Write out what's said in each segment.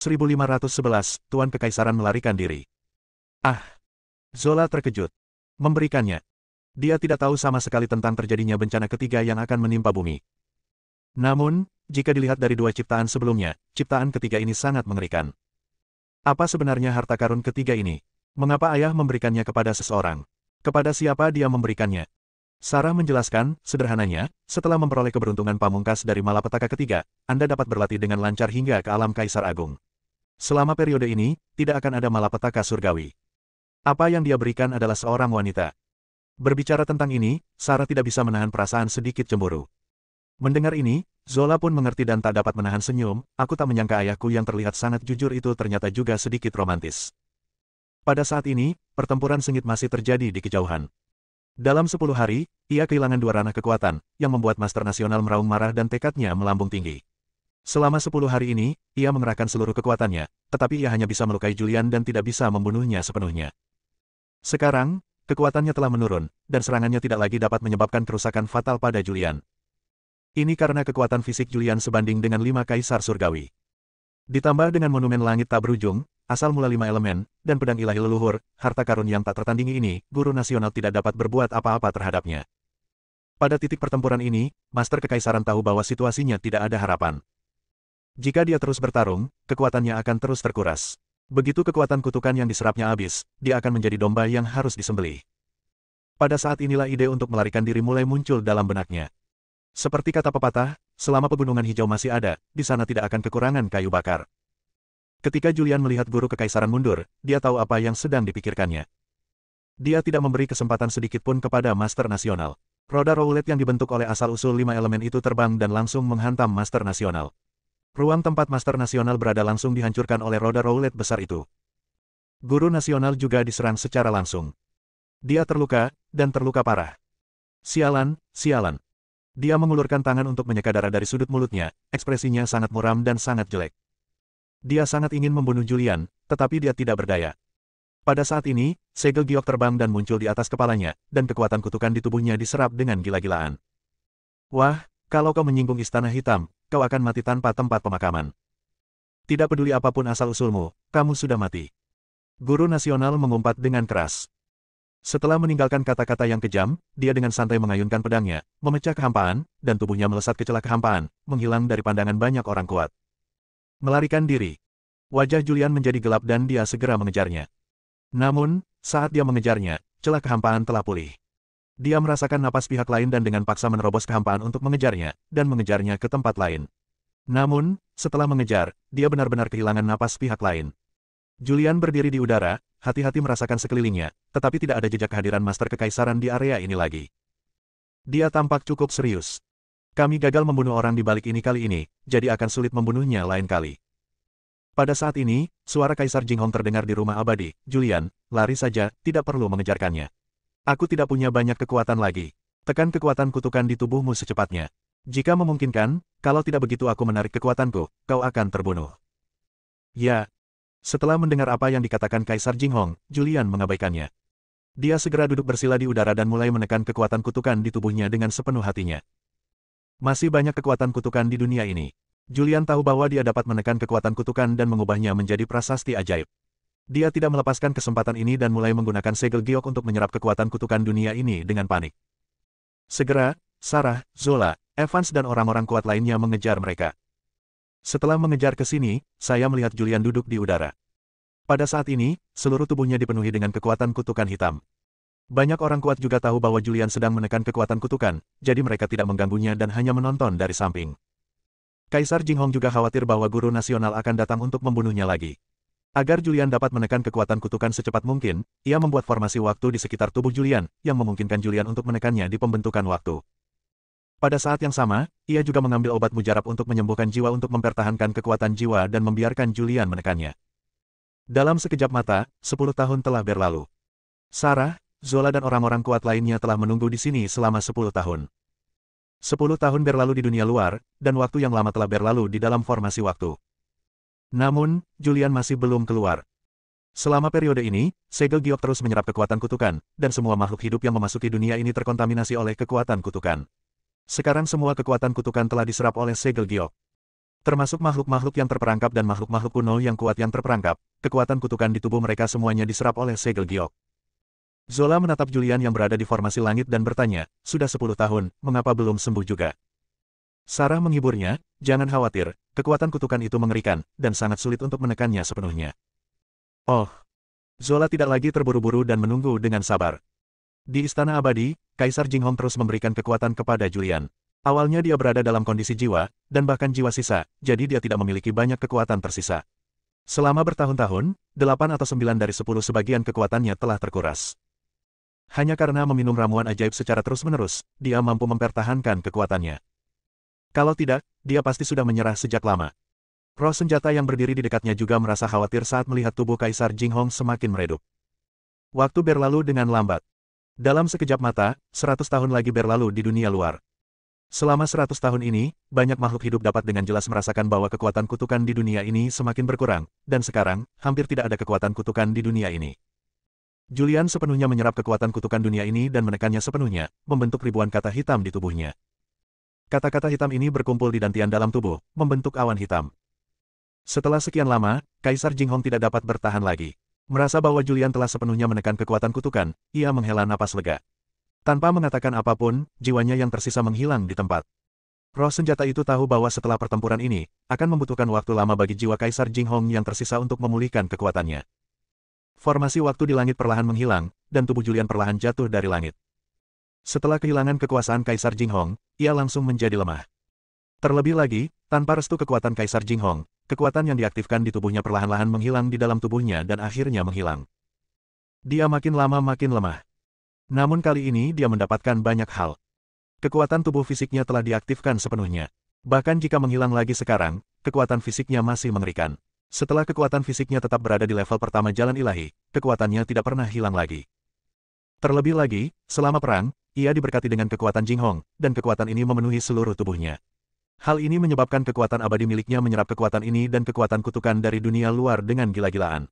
1511, Tuan Kekaisaran melarikan diri. Ah! Zola terkejut. Memberikannya. Dia tidak tahu sama sekali tentang terjadinya bencana ketiga yang akan menimpa bumi. Namun, jika dilihat dari dua ciptaan sebelumnya, ciptaan ketiga ini sangat mengerikan. Apa sebenarnya harta karun ketiga ini? Mengapa ayah memberikannya kepada seseorang? Kepada siapa dia memberikannya? Sarah menjelaskan, sederhananya, setelah memperoleh keberuntungan pamungkas dari malapetaka ketiga, Anda dapat berlatih dengan lancar hingga ke alam Kaisar Agung. Selama periode ini, tidak akan ada malapetaka surgawi. Apa yang dia berikan adalah seorang wanita. Berbicara tentang ini, Sarah tidak bisa menahan perasaan sedikit cemburu. Mendengar ini, Zola pun mengerti dan tak dapat menahan senyum. Aku tak menyangka ayahku yang terlihat sangat jujur itu ternyata juga sedikit romantis. Pada saat ini, pertempuran sengit masih terjadi di kejauhan. Dalam 10 hari, ia kehilangan dua ranah kekuatan, yang membuat Master Nasional meraung marah dan tekadnya melambung tinggi. Selama 10 hari ini, ia mengerahkan seluruh kekuatannya, tetapi ia hanya bisa melukai Julian dan tidak bisa membunuhnya sepenuhnya. Sekarang, kekuatannya telah menurun, dan serangannya tidak lagi dapat menyebabkan kerusakan fatal pada Julian. Ini karena kekuatan fisik Julian sebanding dengan 5 kaisar surgawi. Ditambah dengan monumen langit tak berujung, asal mula 5 elemen, dan pedang ilahi leluhur, harta karun yang tak tertandingi ini, Guru Nasional tidak dapat berbuat apa-apa terhadapnya. Pada titik pertempuran ini, Master Kekaisaran tahu bahwa situasinya tidak ada harapan. Jika dia terus bertarung, kekuatannya akan terus terkuras. Begitu kekuatan kutukan yang diserapnya habis, dia akan menjadi domba yang harus disembelih. Pada saat inilah ide untuk melarikan diri mulai muncul dalam benaknya. Seperti kata pepatah, selama pegunungan hijau masih ada, di sana tidak akan kekurangan kayu bakar. Ketika Julian melihat Guru Kekaisaran mundur, dia tahu apa yang sedang dipikirkannya. Dia tidak memberi kesempatan sedikit pun kepada Master Nasional. Roda roulette yang dibentuk oleh asal-usul 5 elemen itu terbang dan langsung menghantam Master Nasional. Ruang tempat Master Nasional berada langsung dihancurkan oleh roda roulette besar itu. Guru Nasional juga diserang secara langsung. Dia terluka, dan terluka parah. Sialan, sialan. Dia mengulurkan tangan untuk menyeka darah dari sudut mulutnya, ekspresinya sangat muram dan sangat jelek. Dia sangat ingin membunuh Julian, tetapi dia tidak berdaya. Pada saat ini, segel giok terbang dan muncul di atas kepalanya, dan kekuatan kutukan di tubuhnya diserap dengan gila-gilaan. Wah, kalau kau menyinggung istana hitam, kau akan mati tanpa tempat pemakaman. Tidak peduli apapun asal-usulmu, kamu sudah mati. Guru Nasional mengumpat dengan keras. Setelah meninggalkan kata-kata yang kejam, dia dengan santai mengayunkan pedangnya, memecah kehampaan, dan tubuhnya melesat ke celah kehampaan, menghilang dari pandangan banyak orang kuat. Melarikan diri. Wajah Julian menjadi gelap dan dia segera mengejarnya. Namun, saat dia mengejarnya, celah kehampaan telah pulih. Dia merasakan napas pihak lain dan dengan paksa menerobos kehampaan untuk mengejarnya, dan mengejarnya ke tempat lain. Namun, setelah mengejar, dia benar-benar kehilangan napas pihak lain. Julian berdiri di udara, hati-hati merasakan sekelilingnya, tetapi tidak ada jejak kehadiran Master Kekaisaran di area ini lagi. Dia tampak cukup serius. Kami gagal membunuh orang di balik ini kali ini, jadi akan sulit membunuhnya lain kali. Pada saat ini, suara Kaisar Jinghong terdengar di rumah abadi. Julian, lari saja, tidak perlu mengejarkannya. Aku tidak punya banyak kekuatan lagi. Tekan kekuatan kutukan di tubuhmu secepatnya. Jika memungkinkan, kalau tidak begitu aku menarik kekuatanku, kau akan terbunuh. Ya. Setelah mendengar apa yang dikatakan Kaisar Jinghong, Julian mengabaikannya. Dia segera duduk bersila di udara dan mulai menekan kekuatan kutukan di tubuhnya dengan sepenuh hatinya. Masih banyak kekuatan kutukan di dunia ini. Julian tahu bahwa dia dapat menekan kekuatan kutukan dan mengubahnya menjadi prasasti ajaib. Dia tidak melepaskan kesempatan ini dan mulai menggunakan segel giok untuk menyerap kekuatan kutukan dunia ini dengan panik. Segera, Sarah, Zola, Evans dan orang-orang kuat lainnya mengejar mereka. Setelah mengejar ke sini, saya melihat Julian duduk di udara. Pada saat ini, seluruh tubuhnya dipenuhi dengan kekuatan kutukan hitam. Banyak orang kuat juga tahu bahwa Julian sedang menekan kekuatan kutukan, jadi mereka tidak mengganggunya dan hanya menonton dari samping. Kaisar Jinghong juga khawatir bahwa Guru Nasional akan datang untuk membunuhnya lagi. Agar Julian dapat menekan kekuatan kutukan secepat mungkin, ia membuat formasi waktu di sekitar tubuh Julian, yang memungkinkan Julian untuk menekannya di pembentukan waktu. Pada saat yang sama, ia juga mengambil obat mujarab untuk menyembuhkan jiwa untuk mempertahankan kekuatan jiwa dan membiarkan Julian menekannya. Dalam sekejap mata, 10 tahun telah berlalu. Sarah, Zola dan orang-orang kuat lainnya telah menunggu di sini selama 10 tahun. 10 tahun berlalu di dunia luar, dan waktu yang lama telah berlalu di dalam formasi waktu. Namun, Julian masih belum keluar. Selama periode ini, segel giok terus menyerap kekuatan kutukan, dan semua makhluk hidup yang memasuki dunia ini terkontaminasi oleh kekuatan kutukan. Sekarang semua kekuatan kutukan telah diserap oleh segel giok. Termasuk makhluk-makhluk yang terperangkap dan makhluk-makhluk kuno yang kuat yang terperangkap, kekuatan kutukan di tubuh mereka semuanya diserap oleh segel giok. Zola menatap Julian yang berada di formasi langit dan bertanya, sudah 10 tahun, mengapa belum sembuh juga? Sarah menghiburnya, jangan khawatir, kekuatan kutukan itu mengerikan, dan sangat sulit untuk menekannya sepenuhnya. Oh. Zola tidak lagi terburu-buru dan menunggu dengan sabar. Di Istana Abadi, Kaisar Jinghong terus memberikan kekuatan kepada Julian. Awalnya dia berada dalam kondisi jiwa, dan bahkan jiwa sisa, jadi dia tidak memiliki banyak kekuatan tersisa. Selama bertahun-tahun, 8 atau 9 dari 10 sebagian kekuatannya telah terkuras. Hanya karena meminum ramuan ajaib secara terus-menerus, dia mampu mempertahankan kekuatannya. Kalau tidak, dia pasti sudah menyerah sejak lama. Roh senjata yang berdiri di dekatnya juga merasa khawatir saat melihat tubuh Kaisar Jinghong semakin meredup. Waktu berlalu dengan lambat. Dalam sekejap mata, 100 tahun lagi berlalu di dunia luar. Selama 100 tahun ini, banyak makhluk hidup dapat dengan jelas merasakan bahwa kekuatan kutukan di dunia ini semakin berkurang, dan sekarang, hampir tidak ada kekuatan kutukan di dunia ini. Julian sepenuhnya menyerap kekuatan kutukan dunia ini dan menekannya sepenuhnya, membentuk ribuan kata hitam di tubuhnya. Kata-kata hitam ini berkumpul di dantian dalam tubuh, membentuk awan hitam. Setelah sekian lama, Kaisar Jinghong tidak dapat bertahan lagi. Merasa bahwa Julian telah sepenuhnya menekan kekuatan kutukan, ia menghela napas lega. Tanpa mengatakan apapun, jiwanya yang tersisa menghilang di tempat. Roh senjata itu tahu bahwa setelah pertempuran ini, akan membutuhkan waktu lama bagi jiwa Kaisar Jinghong yang tersisa untuk memulihkan kekuatannya. Formasi waktu di langit perlahan menghilang, dan tubuh Julian perlahan jatuh dari langit. Setelah kehilangan kekuasaan Kaisar Jinghong, ia langsung menjadi lemah. Terlebih lagi, tanpa restu kekuatan Kaisar Jinghong, kekuatan yang diaktifkan di tubuhnya perlahan-lahan menghilang di dalam tubuhnya dan akhirnya menghilang. Dia makin lama makin lemah. Namun kali ini dia mendapatkan banyak hal. Kekuatan tubuh fisiknya telah diaktifkan sepenuhnya. Bahkan jika menghilang lagi sekarang, kekuatan fisiknya masih mengerikan. Setelah kekuatan fisiknya tetap berada di level pertama jalan ilahi, kekuatannya tidak pernah hilang lagi. Terlebih lagi, selama perang, ia diberkati dengan kekuatan Jinghong, dan kekuatan ini memenuhi seluruh tubuhnya. Hal ini menyebabkan kekuatan abadi miliknya menyerap kekuatan ini dan kekuatan kutukan dari dunia luar dengan gila-gilaan.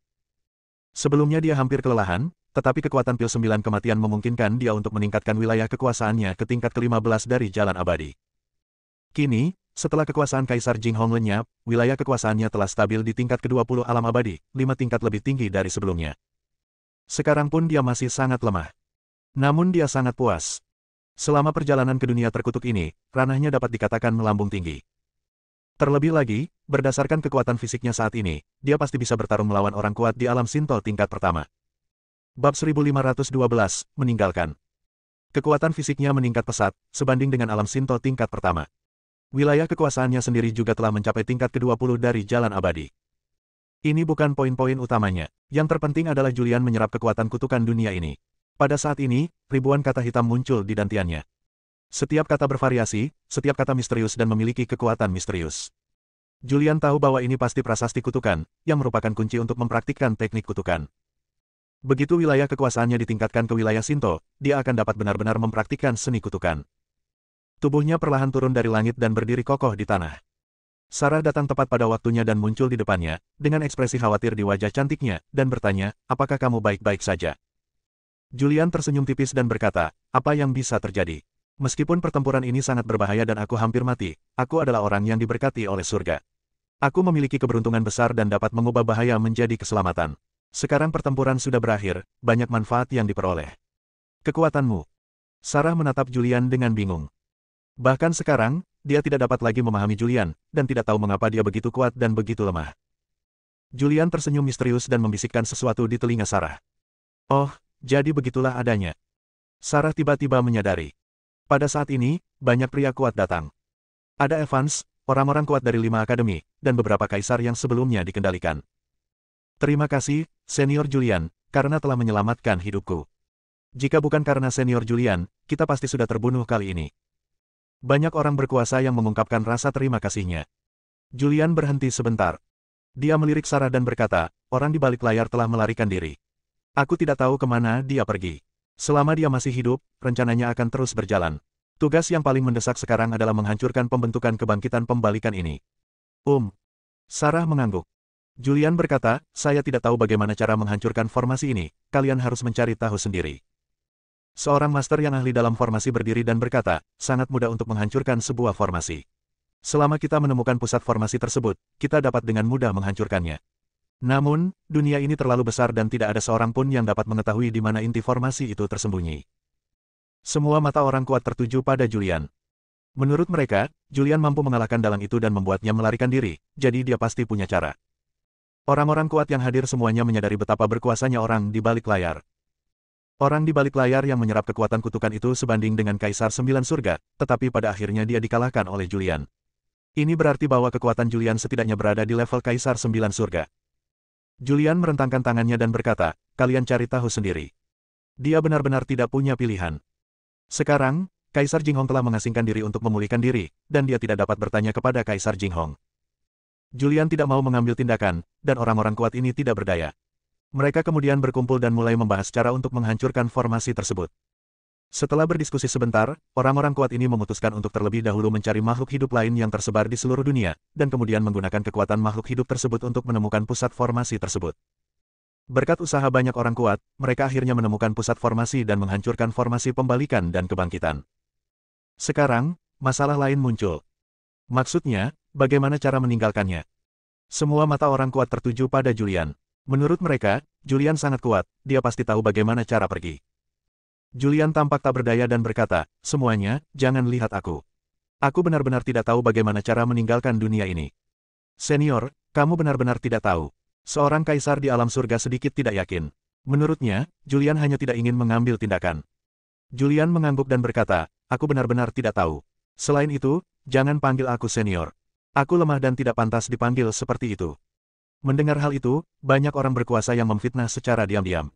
Sebelumnya dia hampir kelelahan, tetapi kekuatan pil 9 kematian memungkinkan dia untuk meningkatkan wilayah kekuasaannya ke tingkat ke-15 dari jalan abadi. Kini, setelah kekuasaan Kaisar Jinghong lenyap, wilayah kekuasaannya telah stabil di tingkat ke-20 alam abadi, 5 tingkat lebih tinggi dari sebelumnya. Sekarang pun dia masih sangat lemah. Namun dia sangat puas. Selama perjalanan ke dunia terkutuk ini, ranahnya dapat dikatakan melambung tinggi. Terlebih lagi, berdasarkan kekuatan fisiknya saat ini, dia pasti bisa bertarung melawan orang kuat di alam Sinto tingkat pertama. Bab 1512, meninggalkan. Kekuatan fisiknya meningkat pesat, sebanding dengan alam Sinto tingkat pertama. Wilayah kekuasaannya sendiri juga telah mencapai tingkat ke-20 dari jalan abadi. Ini bukan poin-poin utamanya. Yang terpenting adalah Julian menyerap kekuatan kutukan dunia ini. Pada saat ini, ribuan kata hitam muncul di dantiannya. Setiap kata bervariasi, setiap kata misterius dan memiliki kekuatan misterius. Julian tahu bahwa ini pasti prasasti kutukan, yang merupakan kunci untuk mempraktikkan teknik kutukan. Begitu wilayah kekuasaannya ditingkatkan ke wilayah Sinto, dia akan dapat benar-benar mempraktikkan seni kutukan. Tubuhnya perlahan turun dari langit dan berdiri kokoh di tanah. Sarah datang tepat pada waktunya dan muncul di depannya, dengan ekspresi khawatir di wajah cantiknya, dan bertanya, apakah kamu baik-baik saja? Julian tersenyum tipis dan berkata, apa yang bisa terjadi? Meskipun pertempuran ini sangat berbahaya dan aku hampir mati, aku adalah orang yang diberkati oleh surga. Aku memiliki keberuntungan besar dan dapat mengubah bahaya menjadi keselamatan. Sekarang pertempuran sudah berakhir, banyak manfaat yang diperoleh. Kekuatanmu. Sarah menatap Julian dengan bingung. Bahkan sekarang, dia tidak dapat lagi memahami Julian, dan tidak tahu mengapa dia begitu kuat dan begitu lemah. Julian tersenyum misterius dan membisikkan sesuatu di telinga Sarah. Oh, jadi begitulah adanya. Sarah tiba-tiba menyadari. Pada saat ini, banyak pria kuat datang. Ada Evans, orang-orang kuat dari 5 akademi, dan beberapa kaisar yang sebelumnya dikendalikan. Terima kasih, Senior Julian, karena telah menyelamatkan hidupku. Jika bukan karena Senior Julian, kita pasti sudah terbunuh kali ini. Banyak orang berkuasa yang mengungkapkan rasa terima kasihnya. Julian berhenti sebentar. Dia melirik Sarah dan berkata, orang di balik layar telah melarikan diri. Aku tidak tahu kemana dia pergi. Selama dia masih hidup, rencananya akan terus berjalan. Tugas yang paling mendesak sekarang adalah menghancurkan pembentukan kebangkitan pembalikan ini. Sarah mengangguk. Julian berkata, saya tidak tahu bagaimana cara menghancurkan formasi ini, kalian harus mencari tahu sendiri. Seorang master yang ahli dalam formasi berdiri dan berkata, sangat mudah untuk menghancurkan sebuah formasi. Selama kita menemukan pusat formasi tersebut, kita dapat dengan mudah menghancurkannya. Namun, dunia ini terlalu besar dan tidak ada seorang pun yang dapat mengetahui di mana inti formasi itu tersembunyi. Semua mata orang kuat tertuju pada Julian. Menurut mereka, Julian mampu mengalahkan dalang itu dan membuatnya melarikan diri, jadi dia pasti punya cara. Orang-orang kuat yang hadir semuanya menyadari betapa berkuasanya orang di balik layar. Orang di balik layar yang menyerap kekuatan kutukan itu sebanding dengan Kaisar Sembilan Surga, tetapi pada akhirnya dia dikalahkan oleh Julian. Ini berarti bahwa kekuatan Julian setidaknya berada di level Kaisar Sembilan Surga. Julian merentangkan tangannya dan berkata, kalian cari tahu sendiri. Dia benar-benar tidak punya pilihan. Sekarang, Kaisar Jinghong telah mengasingkan diri untuk memulihkan diri, dan dia tidak dapat bertanya kepada Kaisar Jinghong. Julian tidak mau mengambil tindakan, dan orang-orang kuat ini tidak berdaya. Mereka kemudian berkumpul dan mulai membahas cara untuk menghancurkan formasi tersebut. Setelah berdiskusi sebentar, orang-orang kuat ini memutuskan untuk terlebih dahulu mencari makhluk hidup lain yang tersebar di seluruh dunia, dan kemudian menggunakan kekuatan makhluk hidup tersebut untuk menemukan pusat formasi tersebut. Berkat usaha banyak orang kuat, mereka akhirnya menemukan pusat formasi dan menghancurkan formasi pembalikan dan kebangkitan. Sekarang, masalah lain muncul. Maksudnya, bagaimana cara meninggalkannya? Semua mata orang kuat tertuju pada Julian. Menurut mereka, Julian sangat kuat, dia pasti tahu bagaimana cara pergi. Julian tampak tak berdaya dan berkata, semuanya, jangan lihat aku. Aku benar-benar tidak tahu bagaimana cara meninggalkan dunia ini. Senior, kamu benar-benar tidak tahu. Seorang kaisar di alam surga sedikit tidak yakin. Menurutnya, Julian hanya tidak ingin mengambil tindakan. Julian mengangguk dan berkata, aku benar-benar tidak tahu. Selain itu, jangan panggil aku senior. Aku lemah dan tidak pantas dipanggil seperti itu. Mendengar hal itu, banyak orang berkuasa yang memfitnah secara diam-diam.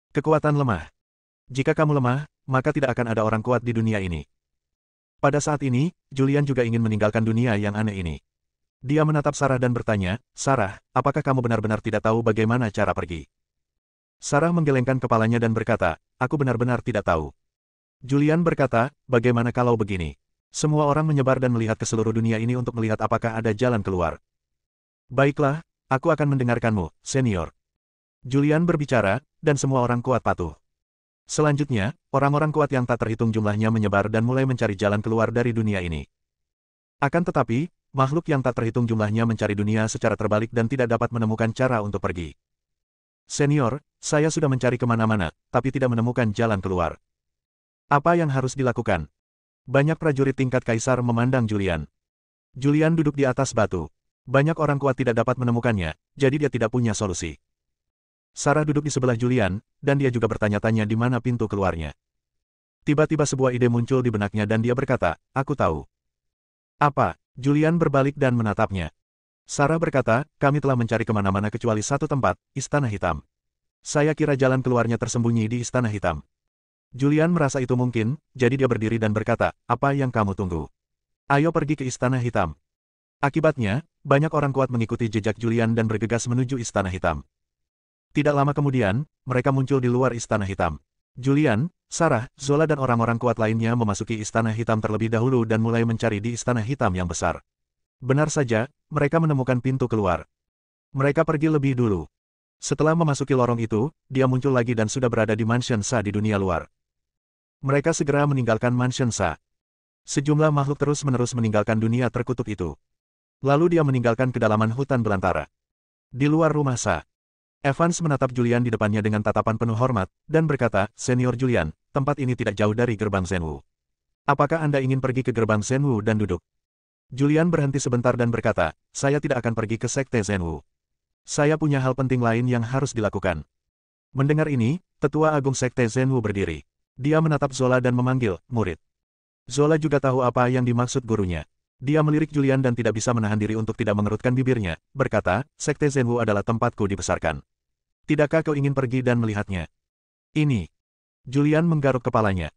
Kekuatan lemah. Jika kamu lemah, maka tidak akan ada orang kuat di dunia ini. Pada saat ini, Julian juga ingin meninggalkan dunia yang aneh ini. Dia menatap Sarah dan bertanya, Sarah, apakah kamu benar-benar tidak tahu bagaimana cara pergi? Sarah menggelengkan kepalanya dan berkata, aku benar-benar tidak tahu. Julian berkata, bagaimana kalau begini? Semua orang menyebar dan melihat ke seluruh dunia ini untuk melihat apakah ada jalan keluar. Baiklah, aku akan mendengarkanmu, senior. Julian berbicara, dan semua orang kuat patuh. Selanjutnya, orang-orang kuat yang tak terhitung jumlahnya menyebar dan mulai mencari jalan keluar dari dunia ini. Akan tetapi, makhluk yang tak terhitung jumlahnya mencari dunia secara terbalik dan tidak dapat menemukan cara untuk pergi. Senior, saya sudah mencari kemana-mana, tapi tidak menemukan jalan keluar. Apa yang harus dilakukan? Banyak prajurit tingkat kaisar memandang Julian. Julian duduk di atas batu. Banyak orang kuat tidak dapat menemukannya, jadi dia tidak punya solusi. Sarah duduk di sebelah Julian, dan dia juga bertanya-tanya di mana pintu keluarnya. Tiba-tiba sebuah ide muncul di benaknya dan dia berkata, aku tahu. Apa? Julian berbalik dan menatapnya. Sarah berkata, kami telah mencari kemana-mana kecuali satu tempat, Istana Hitam. Saya kira jalan keluarnya tersembunyi di Istana Hitam. Julian merasa itu mungkin, jadi dia berdiri dan berkata, apa yang kamu tunggu? Ayo pergi ke Istana Hitam. Akibatnya, banyak orang kuat mengikuti jejak Julian dan bergegas menuju Istana Hitam. Tidak lama kemudian, mereka muncul di luar Istana Hitam. Julian, Sarah, Zola dan orang-orang kuat lainnya memasuki Istana Hitam terlebih dahulu dan mulai mencari di Istana Hitam yang besar. Benar saja, mereka menemukan pintu keluar. Mereka pergi lebih dulu. Setelah memasuki lorong itu, dia muncul lagi dan sudah berada di Mansion Sa di dunia luar. Mereka segera meninggalkan Mansion Sa. Sejumlah makhluk terus-menerus meninggalkan dunia terkutuk itu. Lalu dia meninggalkan kedalaman hutan belantara. Di luar rumah Sa, Evans menatap Julian di depannya dengan tatapan penuh hormat, dan berkata, Senior Julian, tempat ini tidak jauh dari gerbang Zenwu. Apakah Anda ingin pergi ke gerbang Zenwu dan duduk? Julian berhenti sebentar dan berkata, saya tidak akan pergi ke Sekte Zenwu. Saya punya hal penting lain yang harus dilakukan. Mendengar ini, Tetua Agung Sekte Zenwu berdiri. Dia menatap Zola dan memanggil, murid. Zola juga tahu apa yang dimaksud gurunya. Dia melirik Julian dan tidak bisa menahan diri untuk tidak mengerutkan bibirnya, berkata, Sekte Zenwu adalah tempatku dibesarkan. Tidakkah kau ingin pergi dan melihatnya? Ini. Julian menggaruk kepalanya.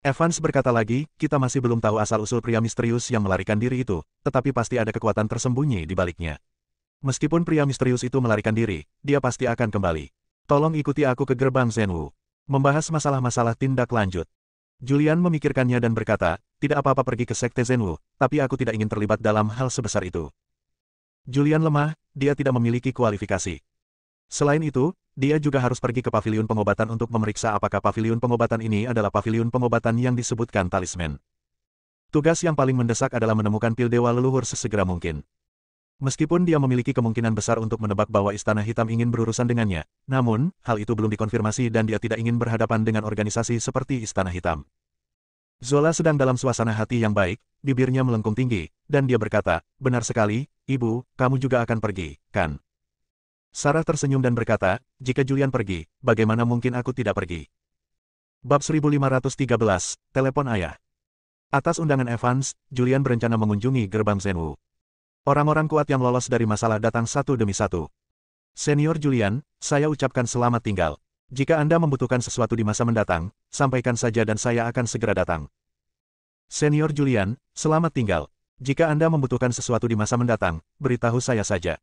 Evans berkata lagi, kita masih belum tahu asal-usul pria misterius yang melarikan diri itu, tetapi pasti ada kekuatan tersembunyi di baliknya. Meskipun pria misterius itu melarikan diri, dia pasti akan kembali. Tolong ikuti aku ke gerbang Zenwu. Membahas masalah-masalah tindak lanjut. Julian memikirkannya dan berkata, tidak apa-apa pergi ke Sekte Zenwu, tapi aku tidak ingin terlibat dalam hal sebesar itu. Julian lemah, dia tidak memiliki kualifikasi. Selain itu, dia juga harus pergi ke paviliun pengobatan untuk memeriksa apakah paviliun pengobatan ini adalah paviliun pengobatan yang disebutkan talisman. Tugas yang paling mendesak adalah menemukan pil dewa leluhur sesegera mungkin. Meskipun dia memiliki kemungkinan besar untuk menebak bahwa Istana Hitam ingin berurusan dengannya, namun, hal itu belum dikonfirmasi dan dia tidak ingin berhadapan dengan organisasi seperti Istana Hitam. Zola sedang dalam suasana hati yang baik, bibirnya melengkung tinggi, dan dia berkata, "Benar sekali, Ibu, kamu juga akan pergi, kan?" Sarah tersenyum dan berkata, "Jika Julian pergi, bagaimana mungkin aku tidak pergi?" Bab 1513, Telepon Ayah. Atas undangan Evans, Julian berencana mengunjungi gerbang Zhenwu. Orang-orang kuat yang lolos dari masalah datang satu demi satu. Senior Julian, saya ucapkan selamat tinggal. Jika Anda membutuhkan sesuatu di masa mendatang, sampaikan saja dan saya akan segera datang. Senior Julian, selamat tinggal. Jika Anda membutuhkan sesuatu di masa mendatang, beritahu saya saja.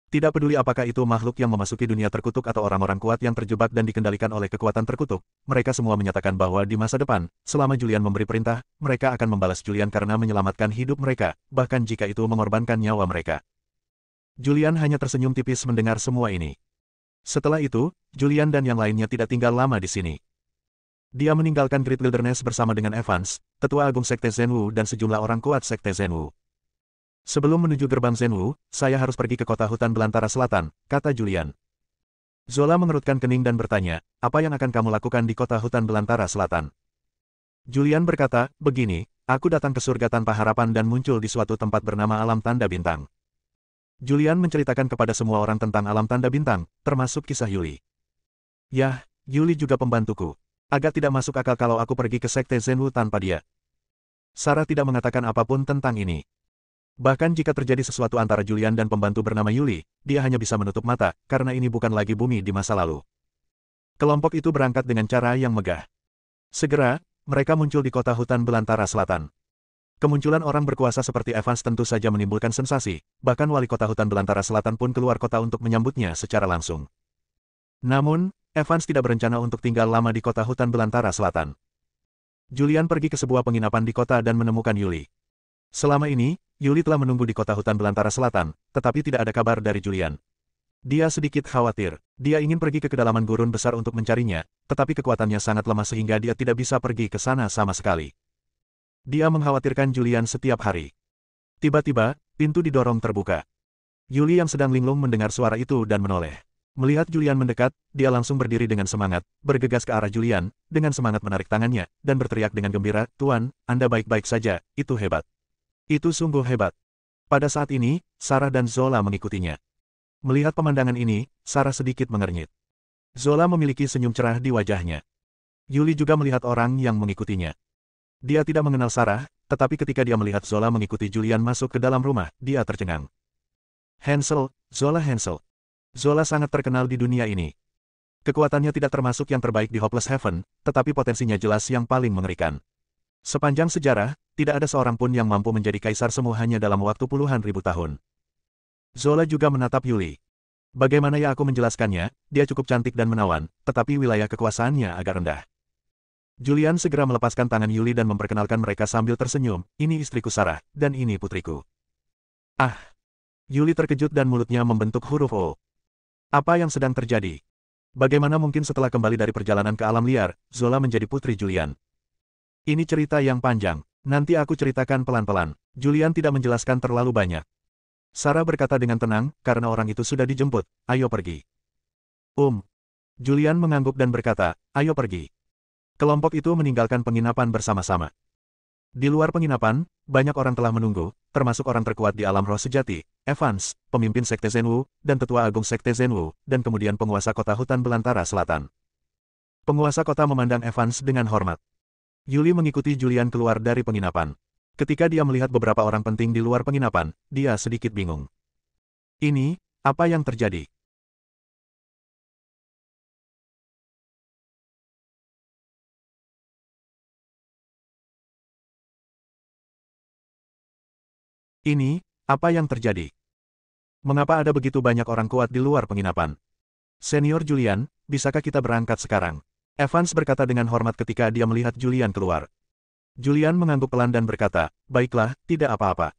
Tidak peduli apakah itu makhluk yang memasuki dunia terkutuk atau orang-orang kuat yang terjebak dan dikendalikan oleh kekuatan terkutuk, mereka semua menyatakan bahwa di masa depan, selama Julian memberi perintah, mereka akan membalas Julian karena menyelamatkan hidup mereka, bahkan jika itu mengorbankan nyawa mereka. Julian hanya tersenyum tipis mendengar semua ini. Setelah itu, Julian dan yang lainnya tidak tinggal lama di sini. Dia meninggalkan Great Wilderness bersama dengan Evans, Tetua Agung Sekte Zhenwu dan sejumlah orang kuat Sekte Zhenwu. Sebelum menuju gerbang Zhenwu, saya harus pergi ke kota hutan belantara selatan, kata Julian. Zola mengerutkan kening dan bertanya, apa yang akan kamu lakukan di kota hutan belantara selatan? Julian berkata, begini, aku datang ke surga tanpa harapan dan muncul di suatu tempat bernama Alam Tanda Bintang. Julian menceritakan kepada semua orang tentang Alam Tanda Bintang, termasuk kisah Yuli. Yah, Yuli juga pembantuku. Agak tidak masuk akal kalau aku pergi ke Sekte Zhenwu tanpa dia. Sarah tidak mengatakan apapun tentang ini. Bahkan jika terjadi sesuatu antara Julian dan pembantu bernama Yuli, dia hanya bisa menutup mata, karena ini bukan lagi bumi di masa lalu. Kelompok itu berangkat dengan cara yang megah. Segera, mereka muncul di kota hutan belantara selatan. Kemunculan orang berkuasa seperti Evans tentu saja menimbulkan sensasi, bahkan wali kota hutan belantara selatan pun keluar kota untuk menyambutnya secara langsung. Namun, Evans tidak berencana untuk tinggal lama di kota hutan belantara selatan. Julian pergi ke sebuah penginapan di kota dan menemukan Yuli. Selama ini, Yuli telah menunggu di kota hutan belantara selatan, tetapi tidak ada kabar dari Julian. Dia sedikit khawatir. Dia ingin pergi ke kedalaman gurun besar untuk mencarinya, tetapi kekuatannya sangat lemah sehingga dia tidak bisa pergi ke sana sama sekali. Dia mengkhawatirkan Julian setiap hari. Tiba-tiba, pintu didorong terbuka. Yuli yang sedang linglung mendengar suara itu dan menoleh. Melihat Julian mendekat, dia langsung berdiri dengan semangat, bergegas ke arah Julian, dengan semangat menarik tangannya, dan berteriak dengan gembira, "Tuan, Anda baik-baik saja, itu hebat. Itu sungguh hebat." Pada saat ini, Sarah dan Zola mengikutinya. Melihat pemandangan ini, Sarah sedikit mengernyit. Zola memiliki senyum cerah di wajahnya. Yuli juga melihat orang yang mengikutinya. Dia tidak mengenal Sarah, tetapi ketika dia melihat Zola mengikuti Julian masuk ke dalam rumah, dia tercengang. Hansel, Zola Hansel. Zola sangat terkenal di dunia ini. Kekuatannya tidak termasuk yang terbaik di Hopeless Heaven, tetapi potensinya jelas yang paling mengerikan. Sepanjang sejarah, tidak ada seorang pun yang mampu menjadi kaisar semu hanya dalam waktu puluhan ribu tahun. Zola juga menatap Yuli. Bagaimana ya aku menjelaskannya, dia cukup cantik dan menawan, tetapi wilayah kekuasaannya agak rendah. Julian segera melepaskan tangan Yuli dan memperkenalkan mereka sambil tersenyum, ini istriku Sarah, dan ini putriku. Ah! Yuli terkejut dan mulutnya membentuk huruf O. Apa yang sedang terjadi? Bagaimana mungkin setelah kembali dari perjalanan ke alam liar, Zola menjadi putri Julian? Ini cerita yang panjang. Nanti aku ceritakan pelan-pelan. Julian tidak menjelaskan terlalu banyak. Sarah berkata dengan tenang, karena orang itu sudah dijemput, ayo pergi. Julian mengangguk dan berkata, ayo pergi. Kelompok itu meninggalkan penginapan bersama-sama. Di luar penginapan, banyak orang telah menunggu, termasuk orang terkuat di alam roh sejati, Evans, pemimpin Sekte Zhenwu, dan Tetua Agung Sekte Zhenwu, dan kemudian penguasa kota hutan belantara selatan. Penguasa kota memandang Evans dengan hormat. Yuli mengikuti Julian keluar dari penginapan. Ketika dia melihat beberapa orang penting di luar penginapan, dia sedikit bingung. Ini, apa yang terjadi? Ini, apa yang terjadi? Mengapa ada begitu banyak orang kuat di luar penginapan? Senior Julian, bisakah kita berangkat sekarang? Evans berkata dengan hormat ketika dia melihat Julian keluar. Julian mengangguk pelan dan berkata, baiklah, tidak apa-apa.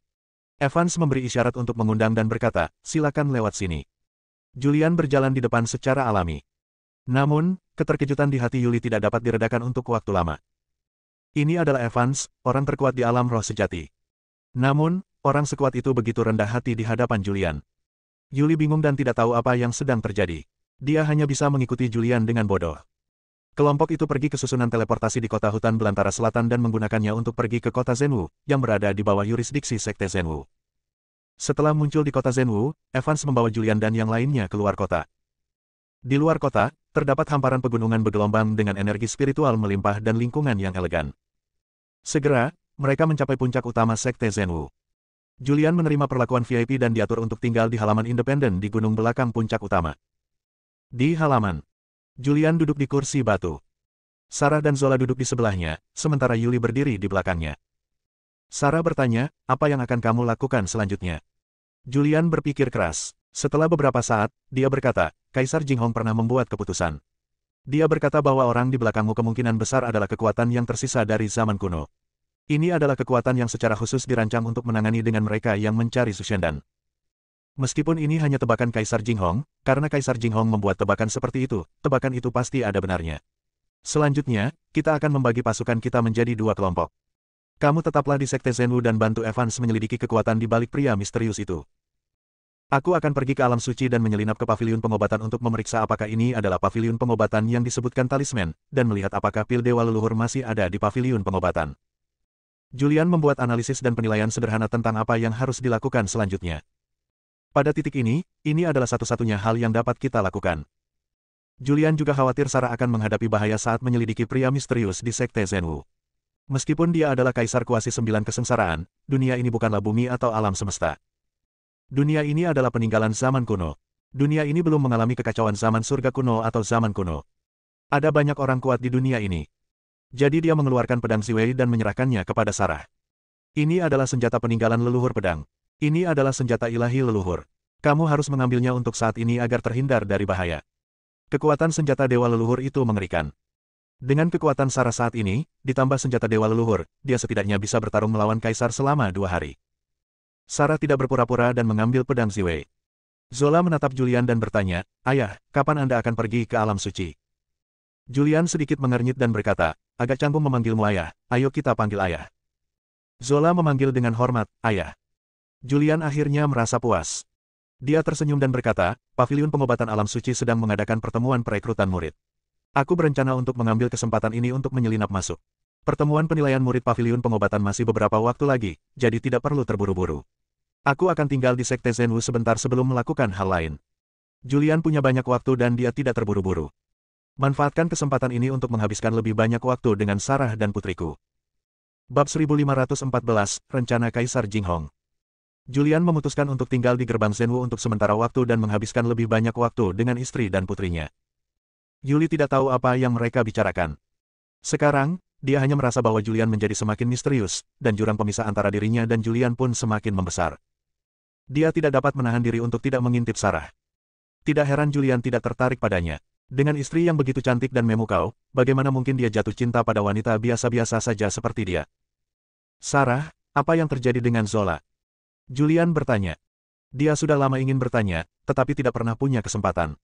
Evans memberi isyarat untuk mengundang dan berkata, silakan lewat sini. Julian berjalan di depan secara alami. Namun, keterkejutan di hati Yuli tidak dapat diredakan untuk waktu lama. Ini adalah Evans, orang terkuat di alam roh sejati. Namun, orang sekuat itu begitu rendah hati di hadapan Julian. Yuli bingung dan tidak tahu apa yang sedang terjadi. Dia hanya bisa mengikuti Julian dengan bodoh. Kelompok itu pergi ke susunan teleportasi di kota hutan belantara selatan dan menggunakannya untuk pergi ke kota Zenwu, yang berada di bawah yurisdiksi Sekte Zenwu. Setelah muncul di kota Zenwu, Evans membawa Julian dan yang lainnya keluar kota. Di luar kota, terdapat hamparan pegunungan bergelombang dengan energi spiritual melimpah dan lingkungan yang elegan. Segera, mereka mencapai puncak utama Sekte Zenwu. Julian menerima perlakuan VIP dan diatur untuk tinggal di halaman independen di gunung belakang puncak utama. Di halaman, Julian duduk di kursi batu. Sarah dan Zola duduk di sebelahnya, sementara Yuli berdiri di belakangnya. Sarah bertanya, apa yang akan kamu lakukan selanjutnya? Julian berpikir keras. Setelah beberapa saat, dia berkata, Kaisar Jinghong pernah membuat keputusan. Dia berkata bahwa orang di belakangmu kemungkinan besar adalah kekuatan yang tersisa dari zaman kuno. Ini adalah kekuatan yang secara khusus dirancang untuk menangani dengan mereka yang mencari Sushenden. Meskipun ini hanya tebakan Kaisar Jinghong, karena Kaisar Jinghong membuat tebakan seperti itu, tebakan itu pasti ada benarnya. Selanjutnya, kita akan membagi pasukan kita menjadi dua kelompok. Kamu tetaplah di Sekte Zenwu dan bantu Evans menyelidiki kekuatan di balik pria misterius itu. Aku akan pergi ke alam suci dan menyelinap ke paviliun pengobatan untuk memeriksa apakah ini adalah paviliun pengobatan yang disebutkan talisman, dan melihat apakah pil dewa leluhur masih ada di paviliun pengobatan. Julian membuat analisis dan penilaian sederhana tentang apa yang harus dilakukan selanjutnya. Pada titik ini adalah satu-satunya hal yang dapat kita lakukan. Julian juga khawatir Sarah akan menghadapi bahaya saat menyelidiki pria misterius di Sekte Zenwu. Meskipun dia adalah Kaisar Kuasi 9 kesengsaraan, dunia ini bukanlah bumi atau alam semesta. Dunia ini adalah peninggalan zaman kuno. Dunia ini belum mengalami kekacauan zaman surga kuno atau zaman kuno. Ada banyak orang kuat di dunia ini. Jadi dia mengeluarkan pedang Ziwei dan menyerahkannya kepada Sarah. Ini adalah senjata peninggalan leluhur pedang. Ini adalah senjata ilahi leluhur. Kamu harus mengambilnya untuk saat ini agar terhindar dari bahaya. Kekuatan senjata dewa leluhur itu mengerikan. Dengan kekuatan Sarah saat ini, ditambah senjata dewa leluhur, dia setidaknya bisa bertarung melawan Kaisar selama 2 hari. Sarah tidak berpura-pura dan mengambil pedang Ziwei. Zola menatap Julian dan bertanya, Ayah, kapan Anda akan pergi ke alam suci? Julian sedikit mengernyit dan berkata, agak canggung memanggilmu ayah, ayo kita panggil ayah. Zola memanggil dengan hormat, Ayah. Julian akhirnya merasa puas. Dia tersenyum dan berkata, paviliun pengobatan alam suci sedang mengadakan pertemuan perekrutan murid. Aku berencana untuk mengambil kesempatan ini untuk menyelinap masuk. Pertemuan penilaian murid paviliun pengobatan masih beberapa waktu lagi, jadi tidak perlu terburu-buru. Aku akan tinggal di Sekte Zenwu sebentar sebelum melakukan hal lain. Julian punya banyak waktu dan dia tidak terburu-buru. Manfaatkan kesempatan ini untuk menghabiskan lebih banyak waktu dengan Sarah dan putriku. Bab 1514, Rencana Kaisar Jinghong. Julian memutuskan untuk tinggal di gerbang Zenwu untuk sementara waktu dan menghabiskan lebih banyak waktu dengan istri dan putrinya. Yuli tidak tahu apa yang mereka bicarakan. Sekarang, dia hanya merasa bahwa Julian menjadi semakin misterius, dan jurang pemisah antara dirinya dan Julian pun semakin membesar. Dia tidak dapat menahan diri untuk tidak mengintip Sarah. Tidak heran Julian tidak tertarik padanya. Dengan istri yang begitu cantik dan memukau, bagaimana mungkin dia jatuh cinta pada wanita biasa-biasa saja seperti dia? Sarah, apa yang terjadi dengan Zola? Julian bertanya. Dia sudah lama ingin bertanya, tetapi tidak pernah punya kesempatan.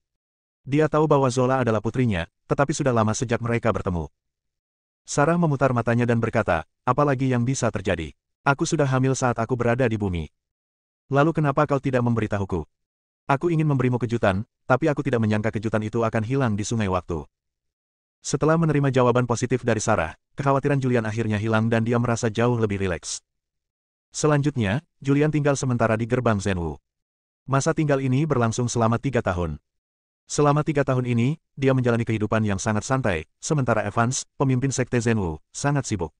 Dia tahu bahwa Zola adalah putrinya, tetapi sudah lama sejak mereka bertemu. Sarah memutar matanya dan berkata, apalagi yang bisa terjadi? Aku sudah hamil saat aku berada di bumi. Lalu kenapa kau tidak memberitahuku? Aku ingin memberimu kejutan, tapi aku tidak menyangka kejutan itu akan hilang di sungai waktu. Setelah menerima jawaban positif dari Sarah, kekhawatiran Julian akhirnya hilang dan dia merasa jauh lebih rileks. Selanjutnya, Julian tinggal sementara di gerbang Zenwu. Masa tinggal ini berlangsung selama 3 tahun. Selama 3 tahun ini, dia menjalani kehidupan yang sangat santai, sementara Evans, pemimpin Sekte Zenwu, sangat sibuk.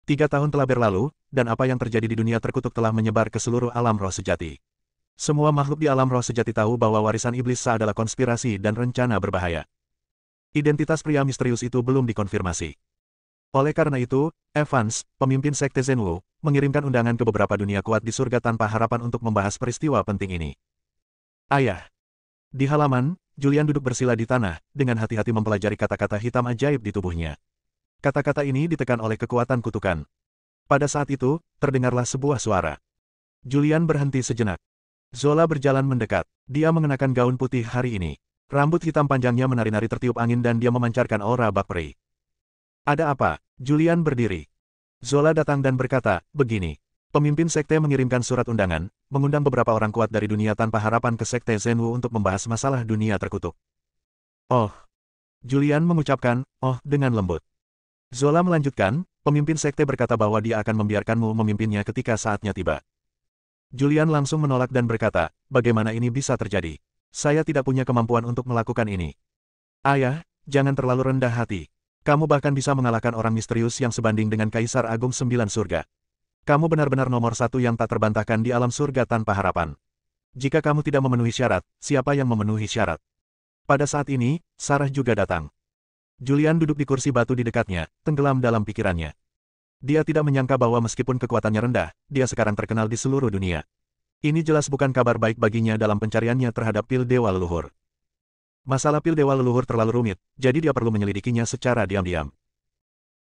3 tahun telah berlalu, dan apa yang terjadi di dunia terkutuk telah menyebar ke seluruh alam roh sejati. Semua makhluk di alam roh sejati tahu bahwa warisan iblis Sa adalah konspirasi dan rencana berbahaya. Identitas pria misterius itu belum dikonfirmasi. Oleh karena itu, Evans, pemimpin Sekte Zenwu, mengirimkan undangan ke beberapa dunia kuat di surga tanpa harapan untuk membahas peristiwa penting ini. Ayah. Di halaman, Julian duduk bersila di tanah, dengan hati-hati mempelajari kata-kata hitam ajaib di tubuhnya. Kata-kata ini ditekan oleh kekuatan kutukan. Pada saat itu, terdengarlah sebuah suara. Julian berhenti sejenak. Zola berjalan mendekat. Dia mengenakan gaun putih hari ini. Rambut hitam panjangnya menari-nari tertiup angin dan dia memancarkan aura bakperi. Ada apa? Julian berdiri. Zola datang dan berkata, begini. Pemimpin sekte mengirimkan surat undangan, mengundang beberapa orang kuat dari dunia tanpa harapan ke sekte Zenwu untuk membahas masalah dunia terkutuk. Oh. Julian mengucapkan, oh, dengan lembut. Zola melanjutkan, pemimpin sekte berkata bahwa dia akan membiarkanmu memimpinnya ketika saatnya tiba. Julian langsung menolak dan berkata, bagaimana ini bisa terjadi? Saya tidak punya kemampuan untuk melakukan ini. Ayah, jangan terlalu rendah hati. Kamu bahkan bisa mengalahkan orang misterius yang sebanding dengan Kaisar Agung Sembilan Surga. Kamu benar-benar nomor satu yang tak terbantahkan di alam surga tanpa harapan. Jika kamu tidak memenuhi syarat, siapa yang memenuhi syarat? Pada saat ini, Sarah juga datang. Julian duduk di kursi batu di dekatnya, tenggelam dalam pikirannya. Dia tidak menyangka bahwa meskipun kekuatannya rendah, dia sekarang terkenal di seluruh dunia. Ini jelas bukan kabar baik baginya dalam pencariannya terhadap pil Dewa Leluhur. Masalah pil Dewa Leluhur terlalu rumit, jadi dia perlu menyelidikinya secara diam-diam.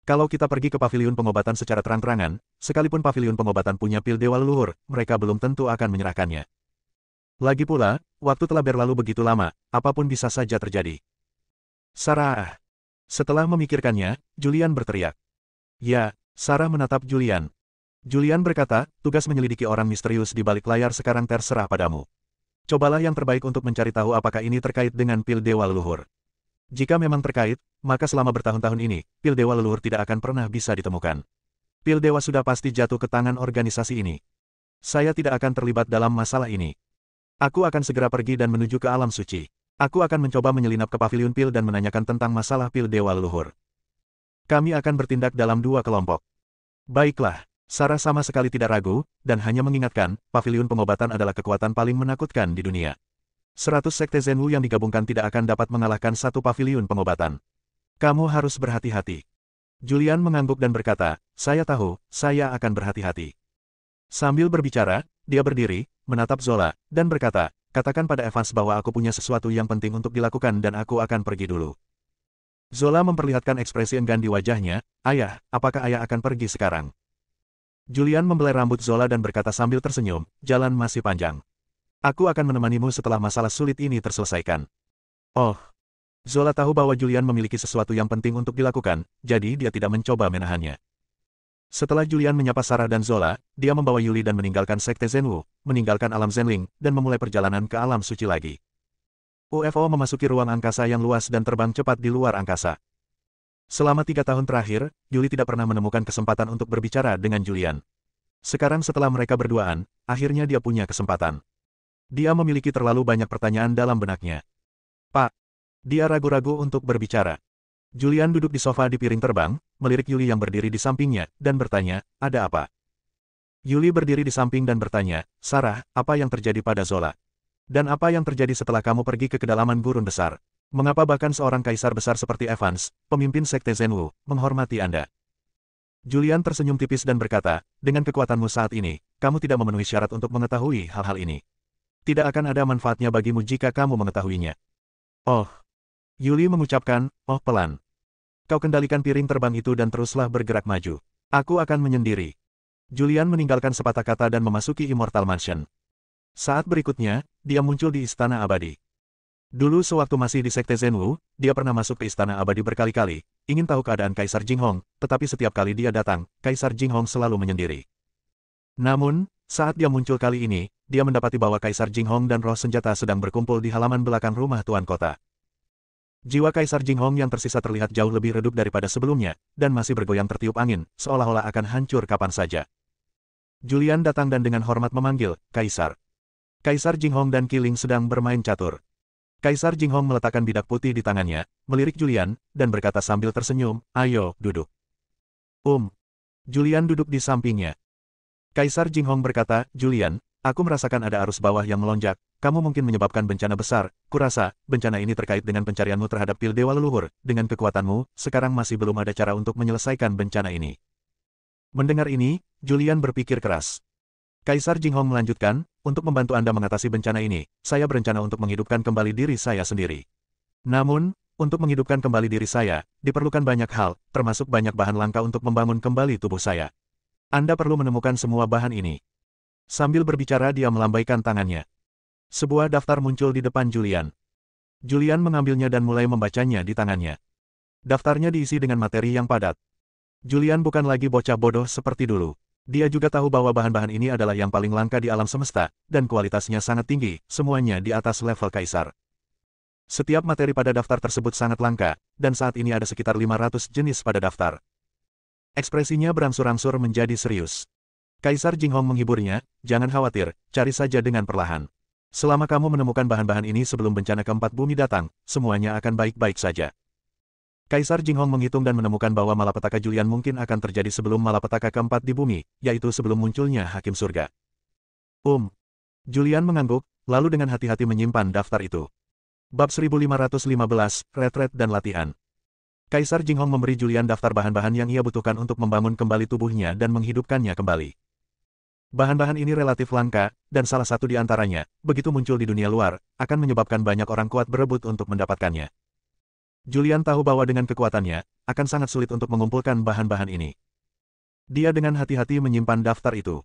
Kalau kita pergi ke paviliun pengobatan secara terang-terangan, sekalipun paviliun pengobatan punya pil Dewa Leluhur, mereka belum tentu akan menyerahkannya. Lagi pula, waktu telah berlalu begitu lama, apapun bisa saja terjadi. Sarah. Setelah memikirkannya, Julian berteriak. Ya, Sarah menatap Julian. Julian berkata, tugas menyelidiki orang misterius di balik layar sekarang terserah padamu. Cobalah yang terbaik untuk mencari tahu apakah ini terkait dengan pil Dewa Leluhur. Jika memang terkait, maka selama bertahun-tahun ini, pil Dewa Leluhur tidak akan pernah bisa ditemukan. Pil Dewa sudah pasti jatuh ke tangan organisasi ini. Saya tidak akan terlibat dalam masalah ini. Aku akan segera pergi dan menuju ke alam suci. Aku akan mencoba menyelinap ke paviliun pil dan menanyakan tentang masalah pil Dewa Leluhur. Kami akan bertindak dalam dua kelompok. Baiklah, Sarah sama sekali tidak ragu, dan hanya mengingatkan, paviliun pengobatan adalah kekuatan paling menakutkan di dunia. 100 sekte Zenwu yang digabungkan tidak akan dapat mengalahkan satu paviliun pengobatan. Kamu harus berhati-hati. Julian mengangguk dan berkata, saya tahu, saya akan berhati-hati. Sambil berbicara, dia berdiri, menatap Zola, dan berkata, katakan pada Evans bahwa aku punya sesuatu yang penting untuk dilakukan dan aku akan pergi dulu. Zola memperlihatkan ekspresi enggan di wajahnya, ayah, apakah ayah akan pergi sekarang? Julian membelai rambut Zola dan berkata sambil tersenyum, jalan masih panjang. Aku akan menemanimu setelah masalah sulit ini terselesaikan. Oh. Zola tahu bahwa Julian memiliki sesuatu yang penting untuk dilakukan, jadi dia tidak mencoba menahannya. Setelah Julian menyapa Sarah dan Zola, dia membawa Yuli dan meninggalkan sekte Zenwu, meninggalkan alam Zenling, dan memulai perjalanan ke alam suci lagi. UFO memasuki ruang angkasa yang luas dan terbang cepat di luar angkasa. Selama 3 tahun terakhir, Yuli tidak pernah menemukan kesempatan untuk berbicara dengan Julian. Sekarang setelah mereka berduaan, akhirnya dia punya kesempatan. Dia memiliki terlalu banyak pertanyaan dalam benaknya. Pak. Dia ragu-ragu untuk berbicara. Julian duduk di sofa di piring terbang, melirik Yuli yang berdiri di sampingnya, dan bertanya, ada apa? Yuli berdiri di samping dan bertanya, Sarah, apa yang terjadi pada Zola? Dan apa yang terjadi setelah kamu pergi ke kedalaman gurun besar? Mengapa bahkan seorang kaisar besar seperti Evans, pemimpin sekte Zenwu, menghormati Anda? Julian tersenyum tipis dan berkata, dengan kekuatanmu saat ini, kamu tidak memenuhi syarat untuk mengetahui hal-hal ini. Tidak akan ada manfaatnya bagimu jika kamu mengetahuinya. Oh. Yuli mengucapkan, oh pelan. Kau kendalikan piring terbang itu dan teruslah bergerak maju. Aku akan menyendiri. Julian meninggalkan sepatah kata dan memasuki Immortal Mansion. Saat berikutnya, dia muncul di Istana Abadi. Dulu sewaktu masih di sekte Zenwu, dia pernah masuk ke Istana Abadi berkali-kali, ingin tahu keadaan Kaisar Jinghong, tetapi setiap kali dia datang, Kaisar Jinghong selalu menyendiri. Namun, saat dia muncul kali ini, dia mendapati bahwa Kaisar Jinghong dan roh senjata sedang berkumpul di halaman belakang rumah Tuan Kota. Jiwa Kaisar Jinghong yang tersisa terlihat jauh lebih redup daripada sebelumnya, dan masih bergoyang tertiup angin, seolah-olah akan hancur kapan saja. Julian datang dan dengan hormat memanggil, Kaisar. Kaisar Jinghong dan Qiling sedang bermain catur. Kaisar Jinghong meletakkan bidak putih di tangannya, melirik Julian, dan berkata sambil tersenyum, ayo, duduk. Julian duduk di sampingnya. Kaisar Jinghong berkata, Julian, aku merasakan ada arus bawah yang melonjak, kamu mungkin menyebabkan bencana besar, kurasa, bencana ini terkait dengan pencarianmu terhadap pil Dewa Leluhur, dengan kekuatanmu, sekarang masih belum ada cara untuk menyelesaikan bencana ini. Mendengar ini, Julian berpikir keras. Kaisar Jinghong melanjutkan, untuk membantu Anda mengatasi bencana ini, saya berencana untuk menghidupkan kembali diri saya sendiri. Namun, untuk menghidupkan kembali diri saya, diperlukan banyak hal, termasuk banyak bahan langka untuk membangun kembali tubuh saya. Anda perlu menemukan semua bahan ini. Sambil berbicara dia melambaikan tangannya. Sebuah daftar muncul di depan Julian. Julian mengambilnya dan mulai membacanya di tangannya. Daftarnya diisi dengan materi yang padat. Julian bukan lagi bocah bodoh seperti dulu. Dia juga tahu bahwa bahan-bahan ini adalah yang paling langka di alam semesta, dan kualitasnya sangat tinggi, semuanya di atas level kaisar. Setiap materi pada daftar tersebut sangat langka, dan saat ini ada sekitar 500 jenis pada daftar. Ekspresinya berangsur-angsur menjadi serius. Kaisar Jinghong menghiburnya, jangan khawatir, cari saja dengan perlahan. Selama kamu menemukan bahan-bahan ini sebelum bencana keempat bumi datang, semuanya akan baik-baik saja. Kaisar Jinghong menghitung dan menemukan bahwa malapetaka Julian mungkin akan terjadi sebelum malapetaka keempat di bumi, yaitu sebelum munculnya Hakim Surga. Julian mengangguk, lalu dengan hati-hati menyimpan daftar itu. Bab 1515, Retret dan Latihan. Kaisar Jinghong memberi Julian daftar bahan-bahan yang ia butuhkan untuk membangun kembali tubuhnya dan menghidupkannya kembali. Bahan-bahan ini relatif langka, dan salah satu di antaranya, begitu muncul di dunia luar, akan menyebabkan banyak orang kuat berebut untuk mendapatkannya. Julian tahu bahwa dengan kekuatannya, akan sangat sulit untuk mengumpulkan bahan-bahan ini. Dia dengan hati-hati menyimpan daftar itu.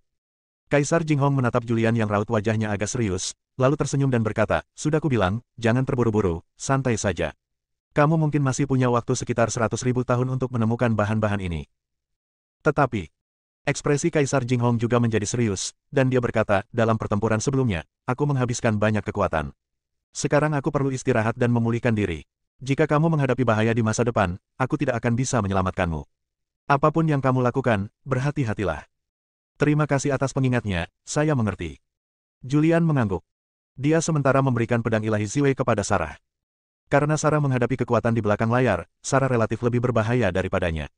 Kaisar Jinghong menatap Julian yang raut wajahnya agak serius, lalu tersenyum dan berkata, sudah kubilang, jangan terburu-buru, santai saja. Kamu mungkin masih punya waktu sekitar 100.000 tahun untuk menemukan bahan-bahan ini. Tetapi, ekspresi Kaisar Jinghong juga menjadi serius, dan dia berkata, dalam pertempuran sebelumnya, aku menghabiskan banyak kekuatan. Sekarang aku perlu istirahat dan memulihkan diri. Jika kamu menghadapi bahaya di masa depan, aku tidak akan bisa menyelamatkanmu. Apapun yang kamu lakukan, berhati-hatilah. Terima kasih atas pengingatnya, saya mengerti. Julian mengangguk. Dia sementara memberikan pedang ilahi Ziwei kepada Sarah. Karena Sarah menghadapi kekuatan di belakang layar, Sarah relatif lebih berbahaya daripadanya.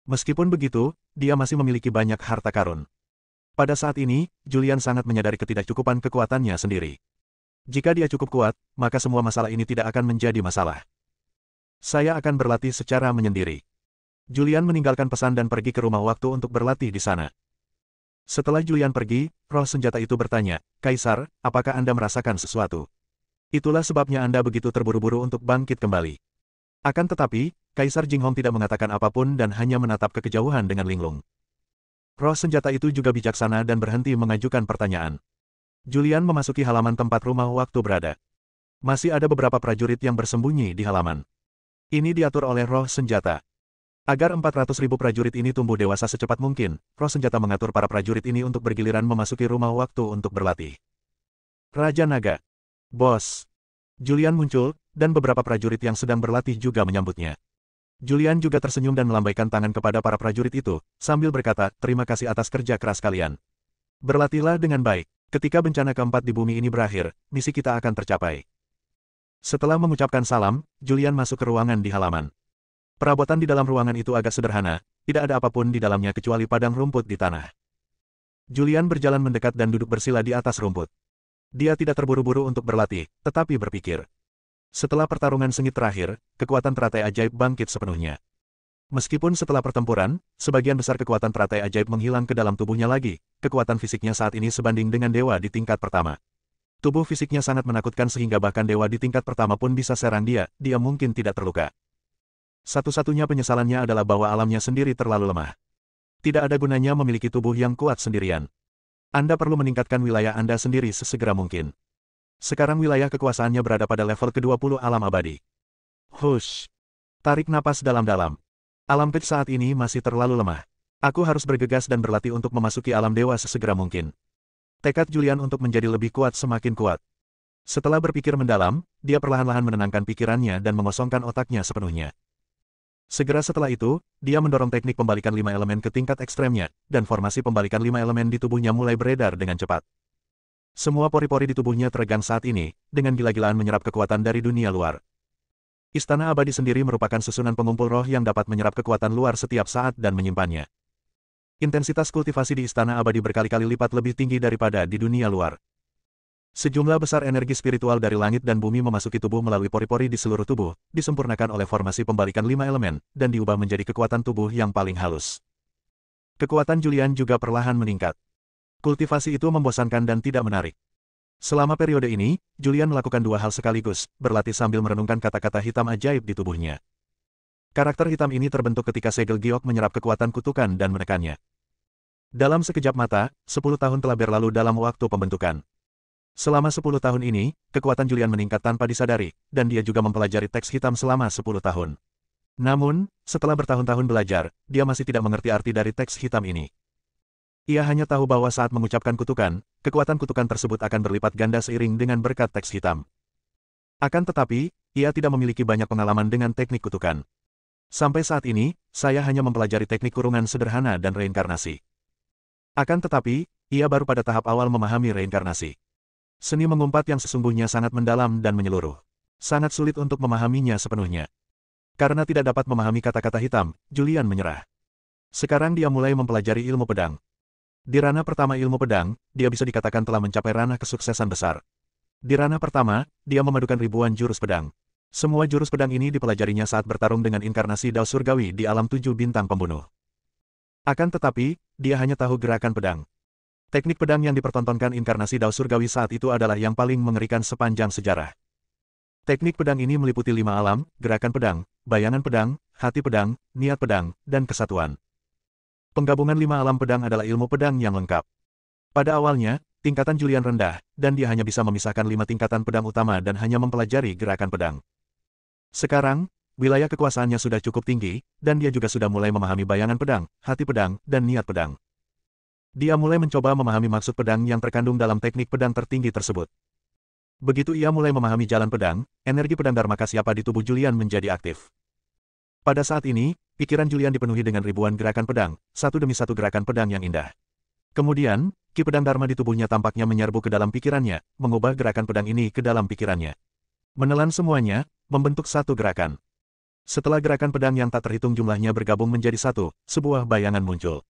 Meskipun begitu, dia masih memiliki banyak harta karun. Pada saat ini, Julian sangat menyadari ketidakcukupan kekuatannya sendiri. Jika dia cukup kuat, maka semua masalah ini tidak akan menjadi masalah. Saya akan berlatih secara menyendiri. Julian meninggalkan pesan dan pergi ke rumah waktu untuk berlatih di sana. Setelah Julian pergi, roh senjata itu bertanya, Kaisar, apakah Anda merasakan sesuatu? Itulah sebabnya Anda begitu terburu-buru untuk bangkit kembali. Akan tetapi, Kaisar Jinghong tidak mengatakan apapun dan hanya menatap ke kejauhan dengan linglung. Roh senjata itu juga bijaksana dan berhenti mengajukan pertanyaan. Julian memasuki halaman tempat rumah waktu berada. Masih ada beberapa prajurit yang bersembunyi di halaman. Ini diatur oleh roh senjata. Agar 400.000 prajurit ini tumbuh dewasa secepat mungkin, roh senjata mengatur para prajurit ini untuk bergiliran memasuki rumah waktu untuk berlatih. Raja Naga. Bos. Julian muncul, dan beberapa prajurit yang sedang berlatih juga menyambutnya. Julian juga tersenyum dan melambaikan tangan kepada para prajurit itu, sambil berkata, terima kasih atas kerja keras kalian. Berlatihlah dengan baik. Ketika bencana keempat di bumi ini berakhir, misi kita akan tercapai. Setelah mengucapkan salam, Julian masuk ke ruangan di halaman. Perabotan di dalam ruangan itu agak sederhana, tidak ada apapun di dalamnya kecuali padang rumput di tanah. Julian berjalan mendekat dan duduk bersila di atas rumput. Dia tidak terburu-buru untuk berlatih, tetapi berpikir. Setelah pertarungan sengit terakhir, kekuatan teratai ajaib bangkit sepenuhnya. Meskipun setelah pertempuran, sebagian besar kekuatan teratai ajaib menghilang ke dalam tubuhnya lagi, kekuatan fisiknya saat ini sebanding dengan dewa di tingkat pertama. Tubuh fisiknya sangat menakutkan sehingga bahkan dewa di tingkat pertama pun bisa serang dia mungkin tidak terluka. Satu-satunya penyesalannya adalah bahwa alamnya sendiri terlalu lemah. Tidak ada gunanya memiliki tubuh yang kuat sendirian. Anda perlu meningkatkan wilayah Anda sendiri sesegera mungkin. Sekarang wilayah kekuasaannya berada pada level ke-20 alam abadi. Hush. Tarik napas dalam-dalam. Alam kecil saat ini masih terlalu lemah. Aku harus bergegas dan berlatih untuk memasuki alam dewa sesegera mungkin. Tekad Julian untuk menjadi lebih kuat semakin kuat. Setelah berpikir mendalam, dia perlahan-lahan menenangkan pikirannya dan mengosongkan otaknya sepenuhnya. Segera setelah itu, dia mendorong teknik pembalikan 5 elemen ke tingkat ekstremnya, dan formasi pembalikan 5 elemen di tubuhnya mulai beredar dengan cepat. Semua pori-pori di tubuhnya teregang saat ini, dengan gila-gilaan menyerap kekuatan dari dunia luar. Istana abadi sendiri merupakan susunan pengumpul roh yang dapat menyerap kekuatan luar setiap saat dan menyimpannya. Intensitas kultivasi di istana abadi berkali-kali lipat lebih tinggi daripada di dunia luar. Sejumlah besar energi spiritual dari langit dan bumi memasuki tubuh melalui pori-pori di seluruh tubuh, disempurnakan oleh formasi pembalikan 5 elemen, dan diubah menjadi kekuatan tubuh yang paling halus. Kekuatan Julian juga perlahan meningkat. Kultivasi itu membosankan dan tidak menarik. Selama periode ini, Julian melakukan dua hal sekaligus, berlatih sambil merenungkan kata-kata hitam ajaib di tubuhnya. Karakter hitam ini terbentuk ketika segel giok menyerap kekuatan kutukan dan menekannya. Dalam sekejap mata, 10 tahun telah berlalu dalam waktu pembentukan. Selama 10 tahun ini, kekuatan Julian meningkat tanpa disadari, dan dia juga mempelajari teks hitam selama 10 tahun. Namun, setelah bertahun-tahun belajar, dia masih tidak mengerti arti dari teks hitam ini. Ia hanya tahu bahwa saat mengucapkan kutukan, kekuatan kutukan tersebut akan berlipat ganda seiring dengan berkat teks hitam. Akan tetapi, ia tidak memiliki banyak pengalaman dengan teknik kutukan. Sampai saat ini, saya hanya mempelajari teknik kurungan sederhana dan reinkarnasi. Akan tetapi, ia baru pada tahap awal memahami reinkarnasi. Seni mengumpat yang sesungguhnya sangat mendalam dan menyeluruh. Sangat sulit untuk memahaminya sepenuhnya. Karena tidak dapat memahami kata-kata hitam, Julian menyerah. Sekarang dia mulai mempelajari ilmu pedang. Di ranah pertama ilmu pedang, dia bisa dikatakan telah mencapai ranah kesuksesan besar. Di ranah pertama, dia memadukan ribuan jurus pedang. Semua jurus pedang ini dipelajarinya saat bertarung dengan inkarnasi Dao Surgawi di alam 7 bintang pembunuh. Akan tetapi, dia hanya tahu gerakan pedang. Teknik pedang yang dipertontonkan inkarnasi Dao Surgawi saat itu adalah yang paling mengerikan sepanjang sejarah. Teknik pedang ini meliputi 5 alam, gerakan pedang, bayangan pedang, hati pedang, niat pedang, dan kesatuan. Penggabungan 5 alam pedang adalah ilmu pedang yang lengkap. Pada awalnya, tingkatan Julian rendah, dan dia hanya bisa memisahkan 5 tingkatan pedang utama dan hanya mempelajari gerakan pedang. Sekarang, wilayah kekuasaannya sudah cukup tinggi, dan dia juga sudah mulai memahami bayangan pedang, hati pedang, dan niat pedang. Dia mulai mencoba memahami maksud pedang yang terkandung dalam teknik pedang tertinggi tersebut. Begitu ia mulai memahami jalan pedang, energi pedang Dharma Kasyapa di tubuh Julian menjadi aktif. Pada saat ini, pikiran Julian dipenuhi dengan ribuan gerakan pedang, satu demi satu gerakan pedang yang indah. Kemudian, ki pedang Dharma di tubuhnya tampaknya menyerbu ke dalam pikirannya, mengubah gerakan pedang ini ke dalam pikirannya. Menelan semuanya, membentuk satu gerakan. Setelah gerakan pedang yang tak terhitung jumlahnya bergabung menjadi satu, sebuah bayangan muncul.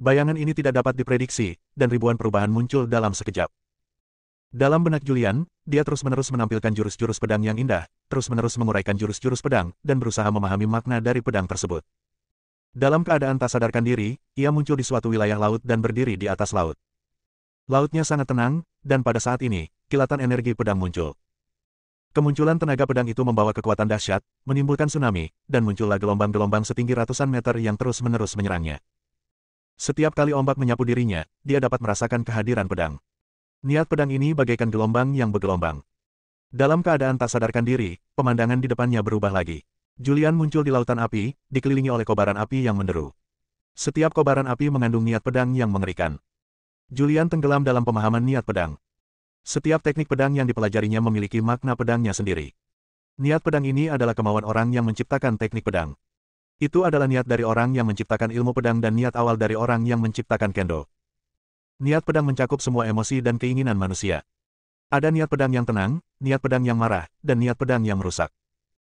Bayangan ini tidak dapat diprediksi, dan ribuan perubahan muncul dalam sekejap. Dalam benak Julian, dia terus-menerus menampilkan jurus-jurus pedang yang indah, terus-menerus menguraikan jurus-jurus pedang, dan berusaha memahami makna dari pedang tersebut. Dalam keadaan tak sadarkan diri, ia muncul di suatu wilayah laut dan berdiri di atas laut. Lautnya sangat tenang, dan pada saat ini, kilatan energi pedang muncul. Kemunculan tenaga pedang itu membawa kekuatan dahsyat, menimbulkan tsunami, dan muncullah gelombang-gelombang setinggi ratusan meter yang terus-menerus menyerangnya. Setiap kali ombak menyapu dirinya, dia dapat merasakan kehadiran pedang. Niat pedang ini bagaikan gelombang yang bergelombang. Dalam keadaan tak sadarkan diri, pemandangan di depannya berubah lagi. Julian muncul di lautan api, dikelilingi oleh kobaran api yang menderu. Setiap kobaran api mengandung niat pedang yang mengerikan. Julian tenggelam dalam pemahaman niat pedang. Setiap teknik pedang yang dipelajarinya memiliki makna pedangnya sendiri. Niat pedang ini adalah kemauan orang yang menciptakan teknik pedang. Itu adalah niat dari orang yang menciptakan ilmu pedang dan niat awal dari orang yang menciptakan kendo. Niat pedang mencakup semua emosi dan keinginan manusia. Ada niat pedang yang tenang, niat pedang yang marah, dan niat pedang yang merusak.